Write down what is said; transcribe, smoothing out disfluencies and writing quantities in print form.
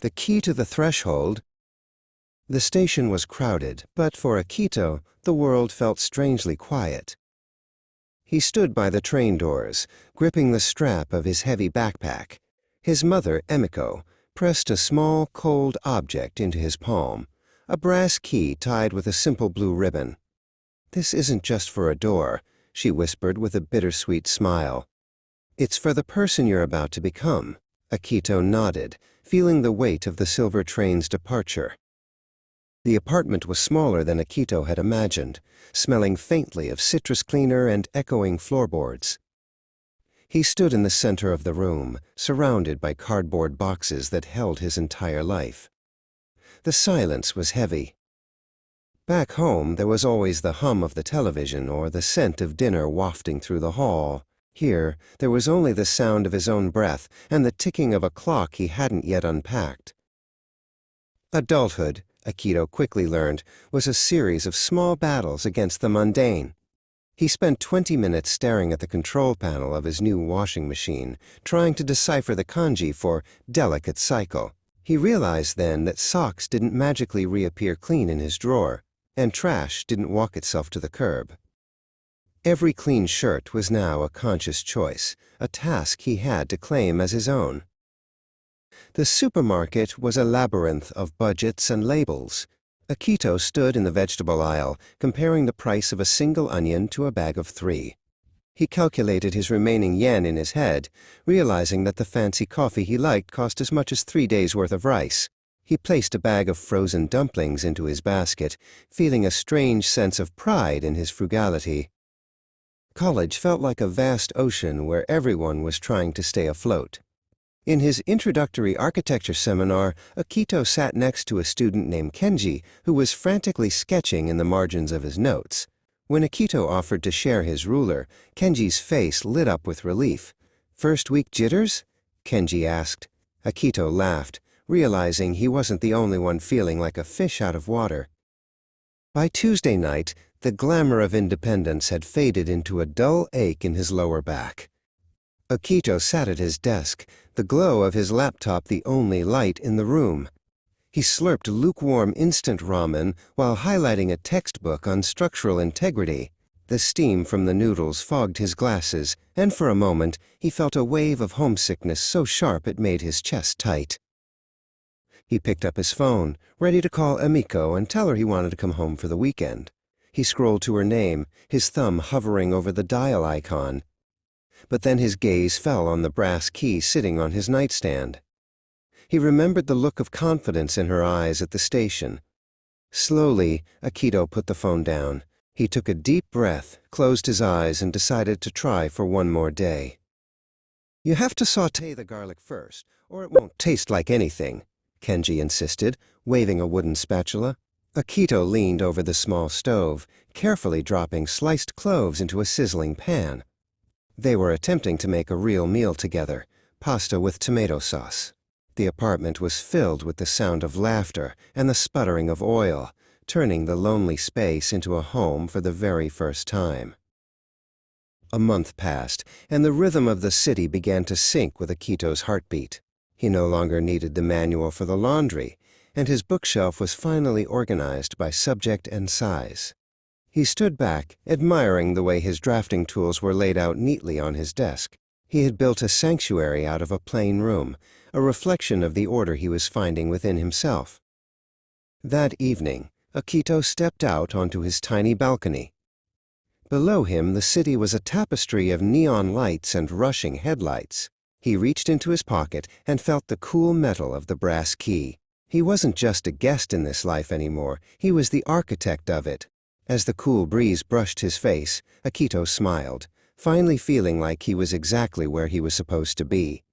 The key to the threshold. The station was crowded, but for Akito, the world felt strangely quiet. He stood by the train doors, gripping the strap of his heavy backpack. His mother, Emiko, pressed a small, cold object into his palm, a brass key tied with a simple blue ribbon. "This isn't just for a door," she whispered with a bittersweet smile. "It's for the person you're about to become." Akito nodded, feeling the weight of the silver train's departure. The apartment was smaller than Akito had imagined, smelling faintly of citrus cleaner and echoing floorboards. He stood in the center of the room, surrounded by cardboard boxes that held his entire life. The silence was heavy. Back home, there was always the hum of the television or the scent of dinner wafting through the hall. Here, there was only the sound of his own breath and the ticking of a clock he hadn't yet unpacked. Adulthood, Akito quickly learned, was a series of small battles against the mundane. He spent 20 minutes staring at the control panel of his new washing machine, trying to decipher the kanji for delicate cycle. He realized then that socks didn't magically reappear clean in his drawer, and trash didn't walk itself to the curb. Every clean shirt was now a conscious choice, a task he had to claim as his own. The supermarket was a labyrinth of budgets and labels. Akito stood in the vegetable aisle, comparing the price of a single onion to a bag of 3. He calculated his remaining yen in his head, realizing that the fancy coffee he liked cost as much as 3 days' worth of rice. He placed a bag of frozen dumplings into his basket, feeling a strange sense of pride in his frugality. College felt like a vast ocean where everyone was trying to stay afloat. In his introductory architecture seminar, Akito sat next to a student named Kenji who was frantically sketching in the margins of his notes. When Akito offered to share his ruler, Kenji's face lit up with relief. "First week jitters?" Kenji asked. Akito laughed, realizing he wasn't the only one feeling like a fish out of water. By Tuesday night, the glamour of independence had faded into a dull ache in his lower back. Akito sat at his desk, the glow of his laptop the only light in the room. He slurped lukewarm instant ramen while highlighting a textbook on structural integrity. The steam from the noodles fogged his glasses, and for a moment he felt a wave of homesickness so sharp it made his chest tight. He picked up his phone, ready to call Emiko and tell her he wanted to come home for the weekend. He scrolled to her name, his thumb hovering over the dial icon. But then his gaze fell on the brass key sitting on his nightstand. He remembered the look of confidence in her eyes at the station. Slowly, Akito put the phone down. He took a deep breath, closed his eyes, and decided to try for one more day. "You have to saute the garlic first, or it won't taste like anything," Kenji insisted, waving a wooden spatula. Akito leaned over the small stove, carefully dropping sliced cloves into a sizzling pan. They were attempting to make a real meal together, pasta with tomato sauce. The apartment was filled with the sound of laughter and the sputtering of oil, turning the lonely space into a home for the very first time. A month passed, and the rhythm of the city began to sync with Akito's heartbeat. He no longer needed the manual for the laundry, and his bookshelf was finally organized by subject and size. He stood back, admiring the way his drafting tools were laid out neatly on his desk. He had built a sanctuary out of a plain room, a reflection of the order he was finding within himself. That evening, Akito stepped out onto his tiny balcony. Below him, the city was a tapestry of neon lights and rushing headlights. He reached into his pocket and felt the cool metal of the brass key. He wasn't just a guest in this life anymore, he was the architect of it. As the cool breeze brushed his face, Akito smiled, finally feeling like he was exactly where he was supposed to be.